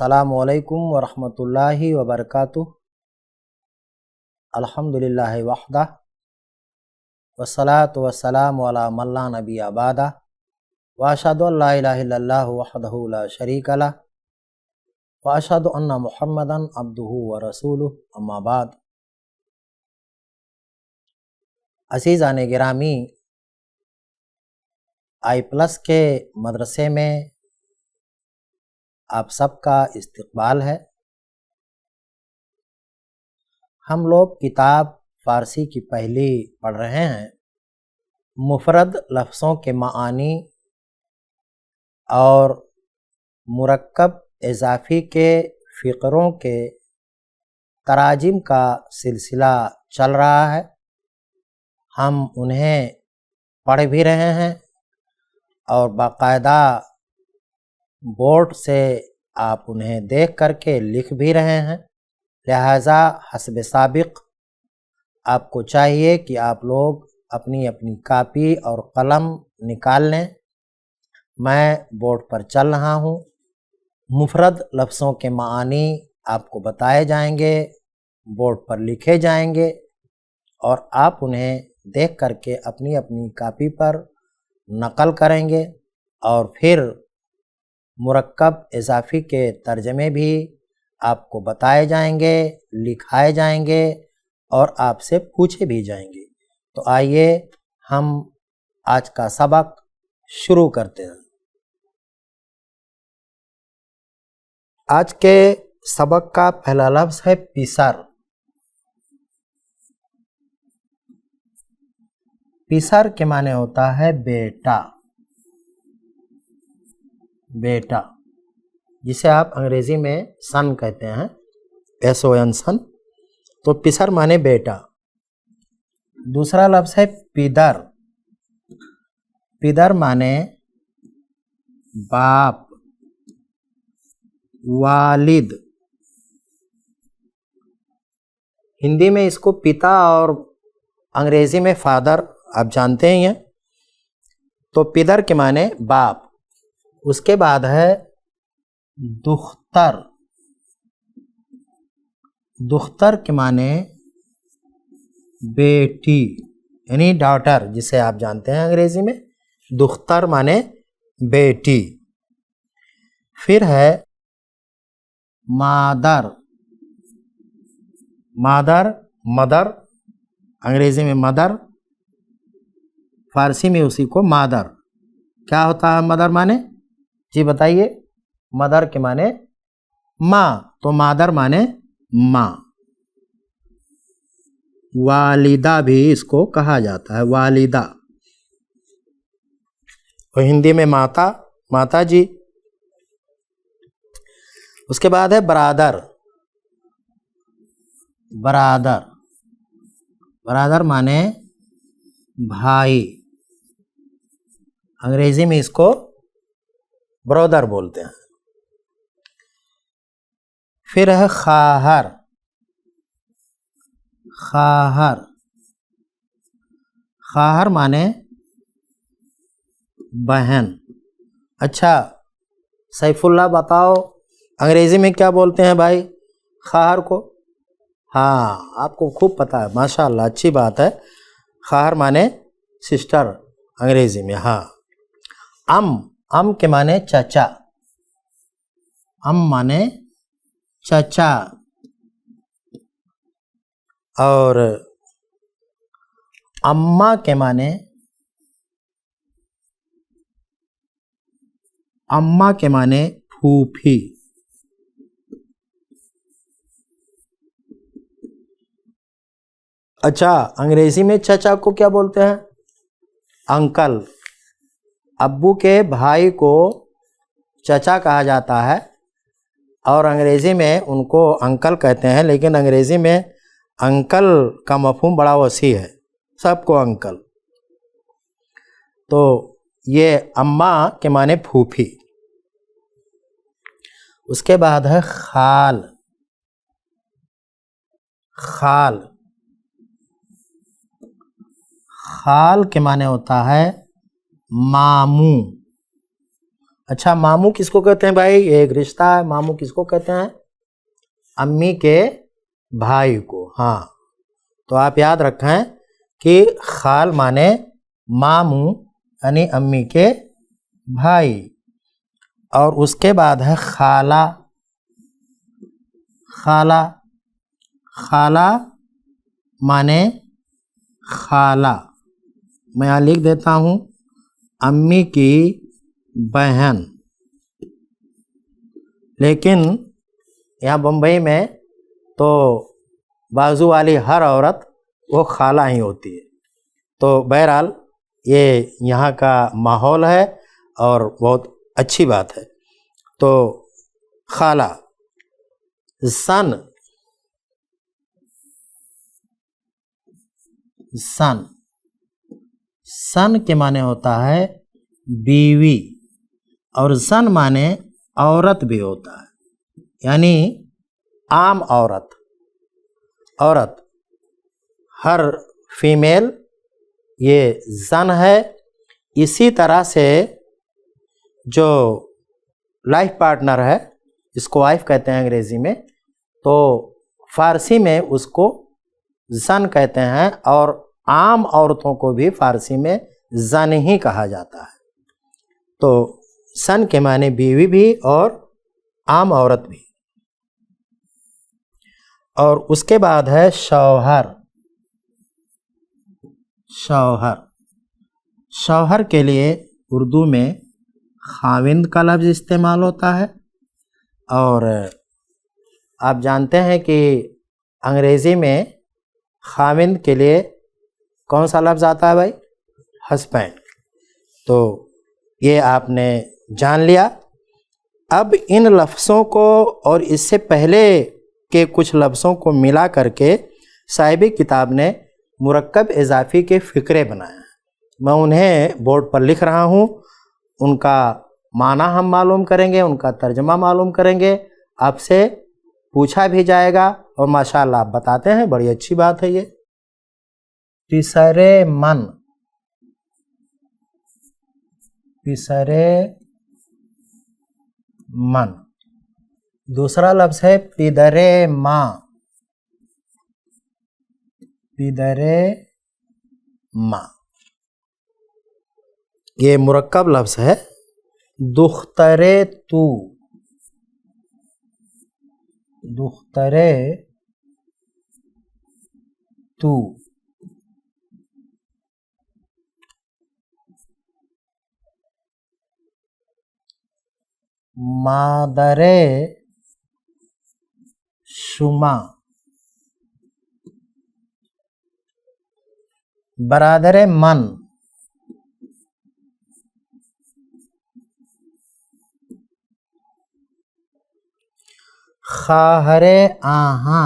अस्सलामुअलैकुम वरहमतुल्लाहि वबरकातुह। अल्हम्दुलिल्लाहि वहदा वस्सलातु वस्सलामु अला मन ला नबिय्य बअदा व अशहदु अल्ला इलाहा इल्लल्लाहु वहदहु ला शरीका लह व अशहदु अन्ना मुहम्मदन अब्दुहु व रसूलुहु अम्मा बाद। अज़ीज़ान गिरामी, आई+ के मदरसे में आप सबका इस्तकबाल है। हम लोग किताब फ़ारसी की पहली पढ़ रहे हैं। मुफ़रद लफ्ज़ों के मानी और मुरक्कब इज़ाफ़ी के फ़िक़रों के तराजिम का सिलसिला चल रहा है। हम उन्हें पढ़ भी रहे हैं और बाकायदा बोर्ड से आप उन्हें देख करके लिख भी रहे हैं। लिहाजा हस्ब साबिक़ आपको चाहिए कि आप लोग अपनी अपनी कापी और कलम निकाल लें। मैं बोर्ड पर चल रहा हूँ। मुफ़रद लफ्ज़ों के मानी आपको बताए जाएंगे, बोर्ड पर लिखे जाएंगे और आप उन्हें देख करके अपनी अपनी कापी पर नकल करेंगे और फिर मुरक्कब इज़ाफ़ी के तर्जमे भी आपको बताए जाएंगे, लिखाए जाएंगे और आपसे पूछे भी जाएंगे। तो आइए हम आज का सबक शुरू करते हैं। आज के सबक का पहला लफ्ज़ है पिसर। पिसर के माने होता है बेटा, बेटा जिसे आप अंग्रेज़ी में सन कहते हैं, SON सन। तो पिसर माने बेटा। दूसरा लफ्ज़ है पिदर। पिदर माने बाप, वालिद। हिंदी में इसको पिता और अंग्रेज़ी में फादर आप जानते ही हैं। तो पिदर के माने बाप। उसके बाद है दुख्तर। दुख्तर के माने बेटी यानी डॉटर, जिसे आप जानते हैं अंग्रेज़ी में। दुख्तर माने बेटी। फिर है मादर। मादर, मदर, अंग्रेज़ी में मदर, फ़ारसी में उसी को मादर। क्या होता है मदर माने? जी बताइए। मदर के माने माँ, तो मादर माने माँ। वालिदा भी इसको कहा जाता है, वालिदा। और हिंदी में माता, माता जी। उसके बाद है बरादर। बरादर, बरादर माने भाई। अंग्रेज़ी में इसको ब्रदर बोलते हैं। फिर है खाहर। खाहर, खाहर माने बहन। अच्छा सैफुल्लाह बताओ अंग्रेज़ी में क्या बोलते हैं भाई खाहर को? हाँ, आपको खूब पता है, माशाअल्लाह, अच्छी बात है। खाहर माने सिस्टर अंग्रेज़ी में। हाँ। अम के माने चाचा। अम माने चाचा। और अम्मा के माने, अम्मा के माने फूफी। अच्छा अंग्रेज़ी में चाचा को क्या बोलते हैं? अंकल। अब्बू के भाई को चाचा कहा जाता है और अंग्रेज़ी में उनको अंकल कहते हैं। लेकिन अंग्रेज़ी में अंकल का मफ़हूम बड़ा वसी है, सबको अंकल। तो ये अम्मा के माने फूफी। उसके बाद है खाल। खाल, खाल के माने होता है मामू। अच्छा, मामू किसको कहते हैं भाई? ये एक रिश्ता है। मामू किसको कहते हैं? अम्मी के भाई को। हाँ, तो आप याद रखें कि खाल माने मामू यानी अम्मी के भाई, और उसके बाद है खाला। खाला, खाला माने खाला। मैं यहाँ लिख देता हूँ, अम्मी की बहन। लेकिन यहाँ बम्बई में तो बाजू वाली हर औरत वो खाला ही होती है। तो बहरहाल ये यहाँ का माहौल है और बहुत अच्छी बात है। तो खाला। सन, सन, सन के माने होता है बीवी, और सन माने औरत भी होता है, यानी आम औरत। औरत, हर फीमेल ये जन है। इसी तरह से जो लाइफ पार्टनर है, इसको वाइफ कहते हैं अंग्रेजी में, तो फारसी में उसको जन कहते हैं, और आम औरतों को भी फारसी में जन ही कहा जाता है। तो सन के माने बीवी भी और आम औरत भी। और उसके बाद है शौहर। शौहर, शौहर के लिए उर्दू में खाविंद का लफ्ज़ इस्तेमाल होता है, और आप जानते हैं कि अंग्रेज़ी में खाविंद के लिए कौन सा लफ्ज़ आता है भाई? हस्बैंड। तो ये आपने जान लिया। अब इन लफ्ज़ों को और इससे पहले के कुछ लफ्ज़ों को मिला करके साहिब किताब ने मुरक्कब इजाफ़ी के फ़िक्रे बनाए हैं। मैं उन्हें बोर्ड पर लिख रहा हूँ। उनका माना हम मालूम करेंगे, उनका तर्जमा मालूम करेंगे, आपसे पूछा भी जाएगा, और माशाअल्लाह आप बताते हैं, बड़ी अच्छी बात है ये। पिसरे मन, पिसरे मन। दूसरा लफ्ज़ है पिदरे माँ, पिदरे माँ। ये मुरक्कब लफ्ज़ है। दुख्तरे तू, दुख्तरे तू। मादरे शुमा, बरादरे मन। खाहरे आहा,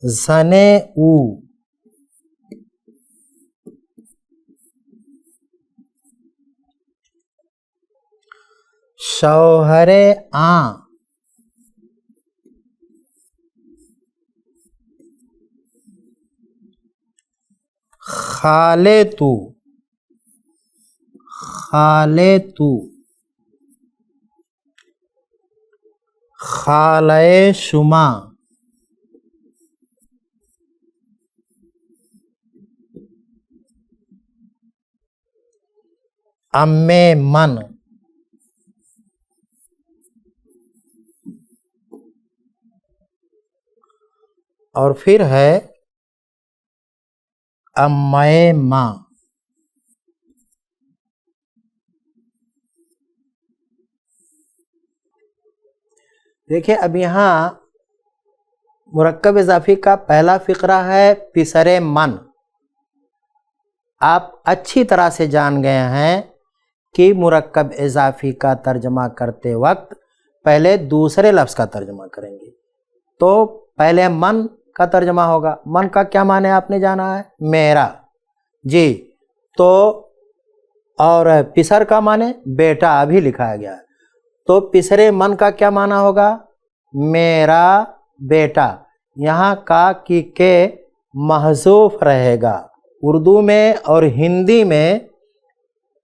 ज़ने ऊ, शौहरे आ, खाले तू, खाले तू। खाले शुमा, अम्मे मन। और फिर है अम्मे माँ। देखिए, अब यहाँ मुरक्कब इजाफी का पहला फ़िक्रा है पिसरे मन। आप अच्छी तरह से जान गए हैं कि मुरक्कब इजाफी का तर्जमा करते वक्त पहले दूसरे लफ्ज़ का तर्जमा करेंगे। तो पहले मन का तर्जमा होगा। मन का क्या माने आपने जाना है? मेरा जी। तो और पिसर का माने बेटा, अभी लिखा गया है। तो पिसरे मन का क्या माना होगा? मेरा बेटा। यहाँ का की के महज़ूफ़ रहेगा। उर्दू में और हिंदी में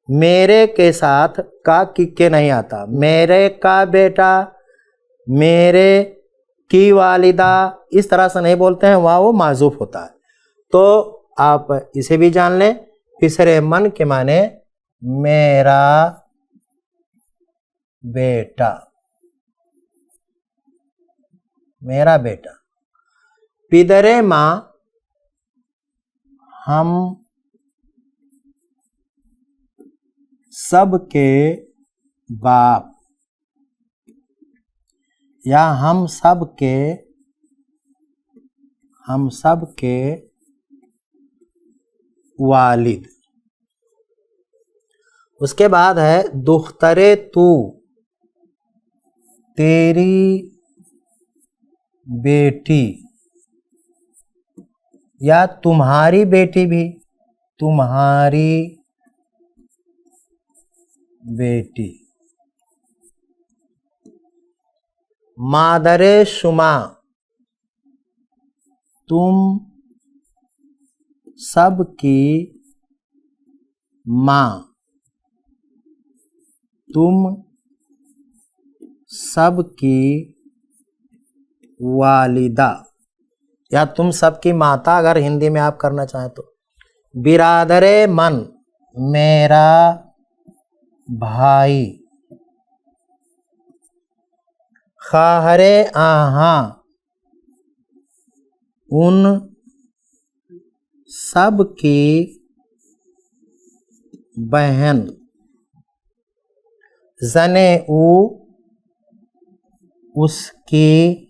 मेरे के साथ का के नहीं आता। मेरे का बेटा, मेरे की वालिदा, इस तरह से नहीं बोलते हैं, वहाँ वो महज़ूफ़ होता है। तो आप इसे भी जान लें। फिसरे मन के माने मेरा बेटा, मेरा बेटा। पिदरे माँ, हम सबके बाप, या हम सबके वालिद। उसके बाद है दुख्तरे तू, तेरी बेटी, या तुम्हारी बेटी भी, तुम्हारी बेटी। मादरे शुमा, तुम सबकी माँ, तुम सबकी वालिदा, या तुम सबकी माता अगर हिंदी में आप करना चाहें तो। बिरादरे मन, मेरा भाई। खाहरे आहा, उन सबकी बहन। जने ऊ, उसकी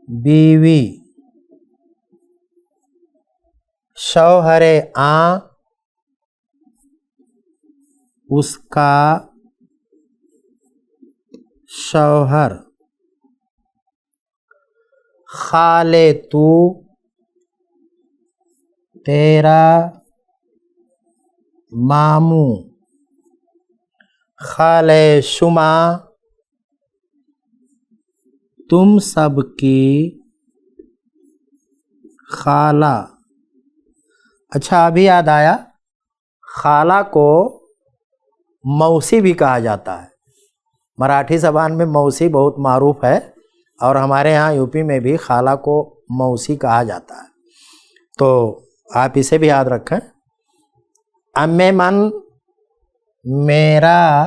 बीवी। शौहरे आ, उसका शौहर। खाले तू, तेरा मामू। खाले शुमा, तुम सबकी खाला। अच्छा, अभी याद आया, खाला को मौसी भी कहा जाता है। मराठी ज़बान में मौसी बहुत मारूफ है, और हमारे यहाँ यूपी में भी खाला को मौसी कहा जाता है। तो आप इसे भी याद रखें। अम्मे मन, मेरा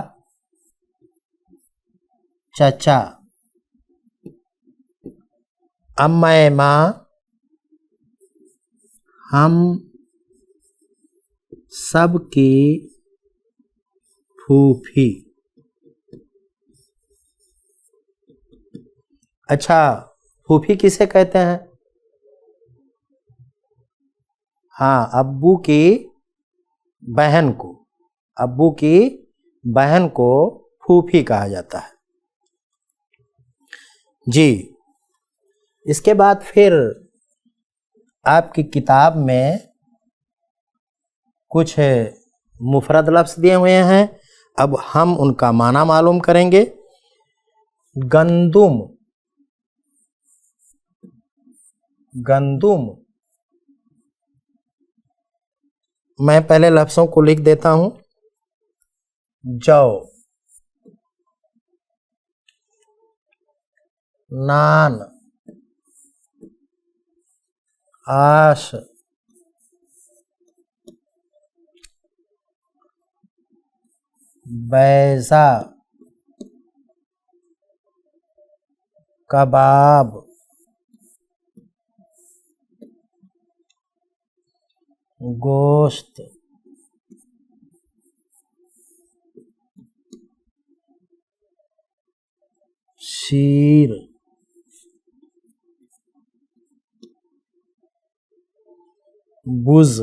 चचा। अम्मे माँ, हम सबकी फूफी। अच्छा, फूफी किसे कहते हैं? हाँ, अब्बू की बहन को, अब्बू की बहन को फूफी कहा जाता है जी। इसके बाद फिर आपकी किताब में कुछ मुफरद लफ्ज़ दिए हुए हैं, अब हम उनका माना मालूम करेंगे। गंदुम, गंदुम। मैं पहले लफ्ज़ों को लिख देता हूं। जौ, नान, आश, बैजा, कबाब, गोश्त, शीर, बुज,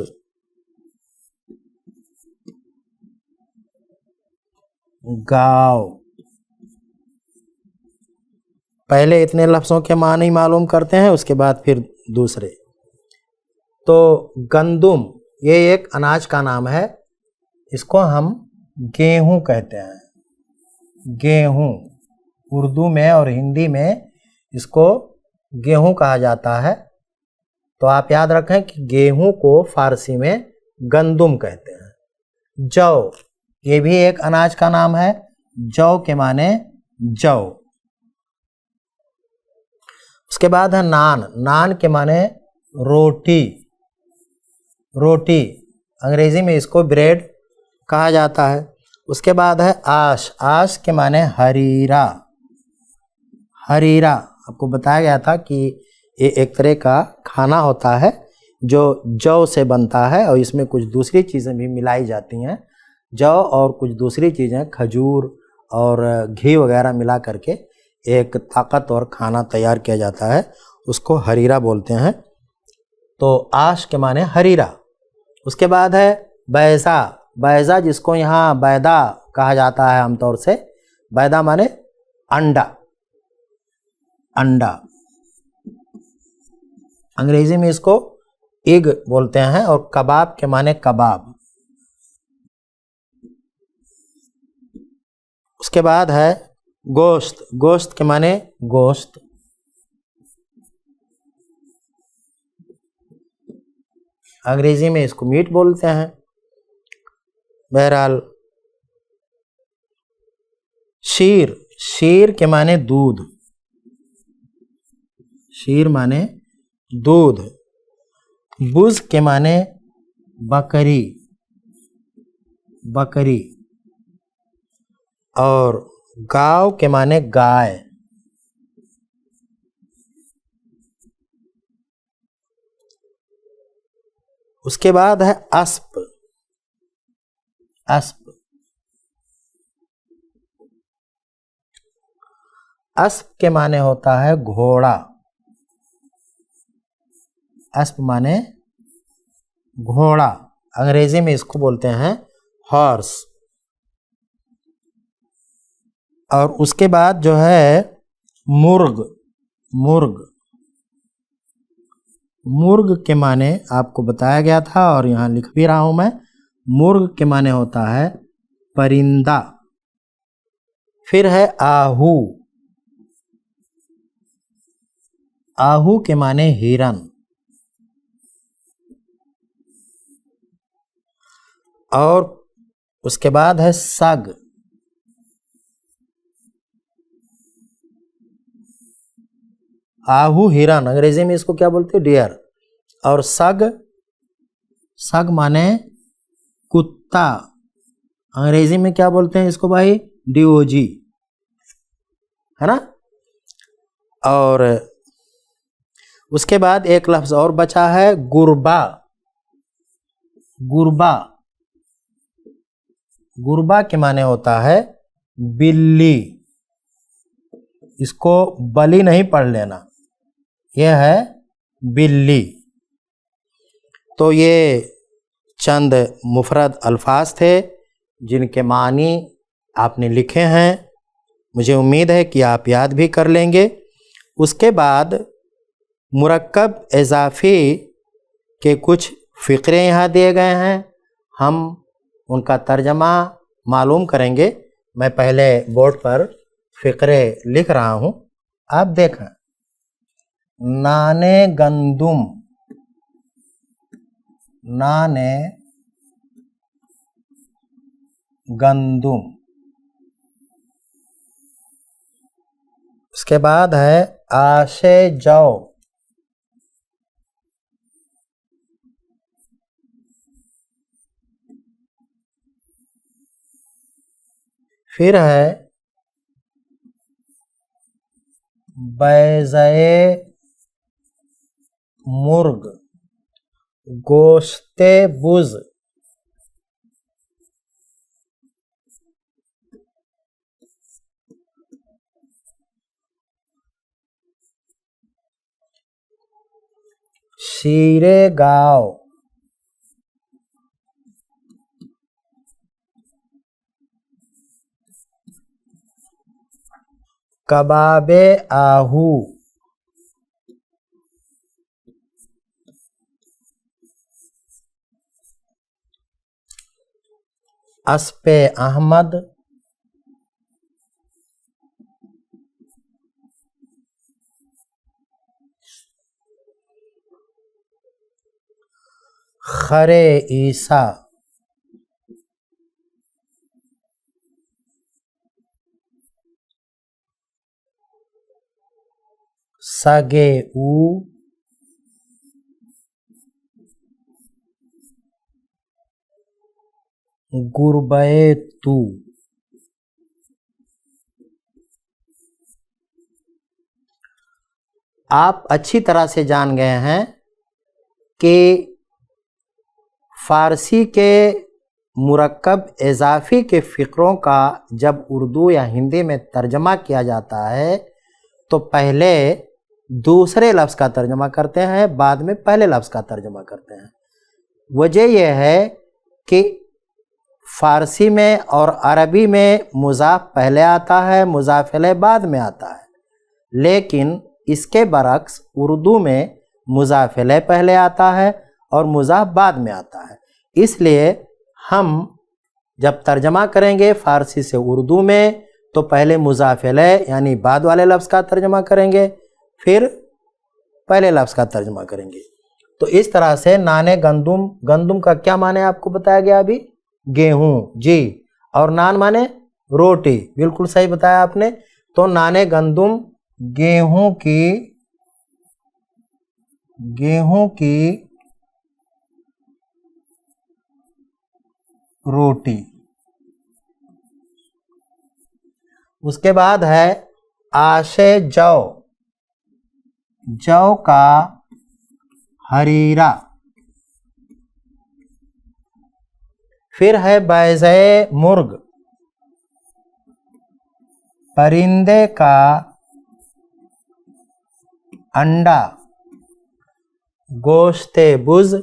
गाँव। पहले इतने लफ्ज़ों के मानी मालूम करते हैं, उसके बाद फिर दूसरे। तो गंदुम ये एक अनाज का नाम है, इसको हम गेहूं कहते हैं। गेहूं, उर्दू में और हिंदी में इसको गेहूं कहा जाता है। तो आप याद रखें कि गेहूं को फारसी में गंदुम कहते हैं। जौ, ये भी एक अनाज का नाम है। जौ के माने जौ। उसके बाद है नान। नान के माने रोटी। रोटी, अंग्रेजी में इसको ब्रेड कहा जाता है। उसके बाद है आश। आश के माने हरीरा। हरीरा, आपको बताया गया था कि ये एक तरह का खाना होता है जो जौ से बनता है और इसमें कुछ दूसरी चीज़ें भी मिलाई जाती हैं। जौ और कुछ दूसरी चीज़ें, खजूर और घी वगैरह मिला करके एक ताकतवर खाना तैयार किया जाता है, उसको हरीरा बोलते हैं। तो आश के माने हरीरा। उसके बाद है बैसा। बैसा, जिसको यहाँ बैदा कहा जाता है आमतौर से। बैदा माने अंडा। अंडा, अंग्रेजी में इसको एग बोलते हैं। और कबाब के माने कबाब। उसके बाद है गोश्त। गोश्त के माने गोश्त। अंग्रेजी में इसको मीट बोलते हैं। बहरहाल, शीर। शीर के माने दूध। शीर माने दूध। बुज के माने बकरी। बकरी। और गाव के माने गाय। उसके बाद है अस्प। अस्प। अस्प के माने होता है घोड़ा। अस्प माने घोड़ा। अंग्रेजी में इसको बोलते हैं हॉर्स। और उसके बाद जो है मुर्ग। मुर्ग। मुर्ग के माने आपको बताया गया था और यहाँ लिख भी रहा हूं मैं। मुर्ग के माने होता है परिंदा। फिर है आहू। आहू के माने हिरन। और उसके बाद है सग। आहू हिरन, अंग्रेजी में इसको क्या बोलते हैं? डियर। और सग, सग माने कुत्ता। अंग्रेजी में क्या बोलते हैं इसको भाई? डीओजी, है ना। और उसके बाद एक लफ्ज और बचा है गुरबा। गुरबा। गुरबा के माने होता है बिल्ली। इसको बलि नहीं पढ़ लेना, यह है बिल्ली। तो ये चंद मुफरद अल्फाज थे जिनके मानी आपने लिखे हैं। मुझे उम्मीद है कि आप याद भी कर लेंगे। उसके बाद मुरक्कब इज़ाफ़ी के कुछ फ़िक्रे यहाँ दिए गए हैं, हम उनका तर्जमा मालूम करेंगे। मैं पहले बोर्ड पर फ़िक्रे लिख रहा हूँ, आप देखें। नाने गंदुम। नाने गंदुम। उसके बाद है आशे जौ। फिर है बैज़े मुर्ग। गोश्ते बुज। शीरे गाँव। कबाबे आहू। अस्पे अहमद। खरे ईसा, सगे ऊ, गुरबे तू। आप अच्छी तरह से जान गए हैं कि फ़ारसी के मुरक्कब इज़ाफ़ी के फ़िक्रों का जब उर्दू या हिंदी में तर्जमा किया जाता है तो पहले दूसरे लफ्ज़ का तर्जमा करते हैं, बाद में पहले लफ्ज़ का तर्जमा करते हैं। वजह यह है कि फ़ारसी में और अरबी में मुज़ाफ़ पहले आता है, मुज़ाफ़ इलैह बाद में आता है, लेकिन इसके बरक्स उर्दू में मुज़ाफ़ इलैह पहले आता है और मुज़ाफ़ बाद में आता है। इसलिए हम जब तर्जमा करेंगे फ़ारसी से उर्दू में तो पहले मुज़ाफ़ इलैह यानी बाद वाले लफ्ज़ का तर्जमा करेंगे, फिर पहले लफ्ज़ का तर्जमा करेंगे। तो इस तरह से नाने गंदुम, गंदुम का क्या माने आपको बताया गया अभी, गेहूँ जी, और नान माने रोटी, बिल्कुल सही बताया आपने। तो नाने गंदुम गेहूँ की रोटी। उसके बाद है आशे जौ, जौ का हरीरा। फिर है बैज़े मुर्ग, परिंदे का अंडा। गोश्ते बुज़,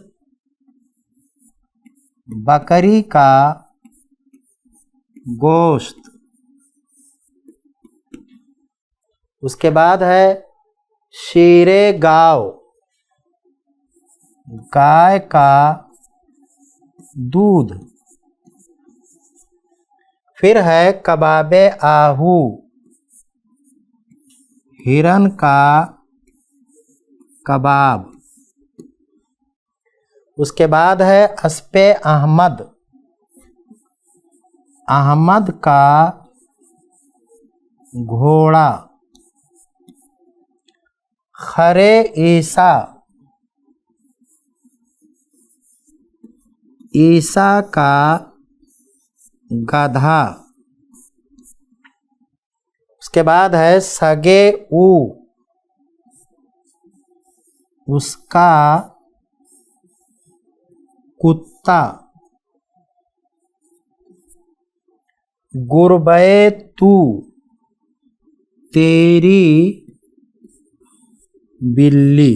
बकरी का गोश्त। उसके बाद है शीरे गाव, गाय का दूध। फिर है कबाबे आहू, हिरन का कबाब। उसके बाद है अस्पे अहमद, अहमद का घोड़ा। खरे ईसा, ईसा का गधा। उसके बाद है सगे ऊ, उसका कुत्ता। गुरबे तू, तेरी बिल्ली।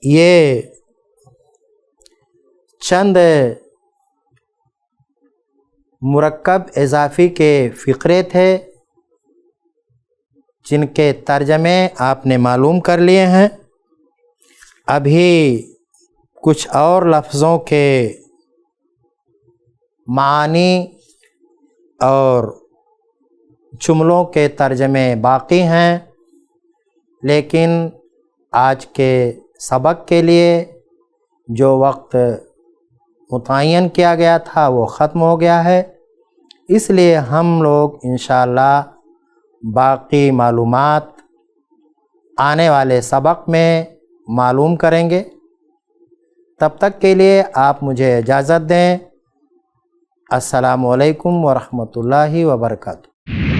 ये चंद मुरक्कब इज़ाफ़ी के फ़िक्रे थे जिनके तर्जमे आपने मालूम कर लिए हैं। अभी कुछ और लफ्ज़ों के मानी और जुमलों के तर्जमे बाकी हैं, लेकिन आज के सबक के लिए जो वक्त मुतय्यन किया गया था वो ख़त्म हो गया है। इसलिए हम लोग इंशाअल्लाह बाकी मालूमात आने वाले सबक में मालूम करेंगे। तब तक के लिए आप मुझे इजाज़त दें। अस्सलामु अलैकुम व रहमतुल्लाहि व बरकातुहू।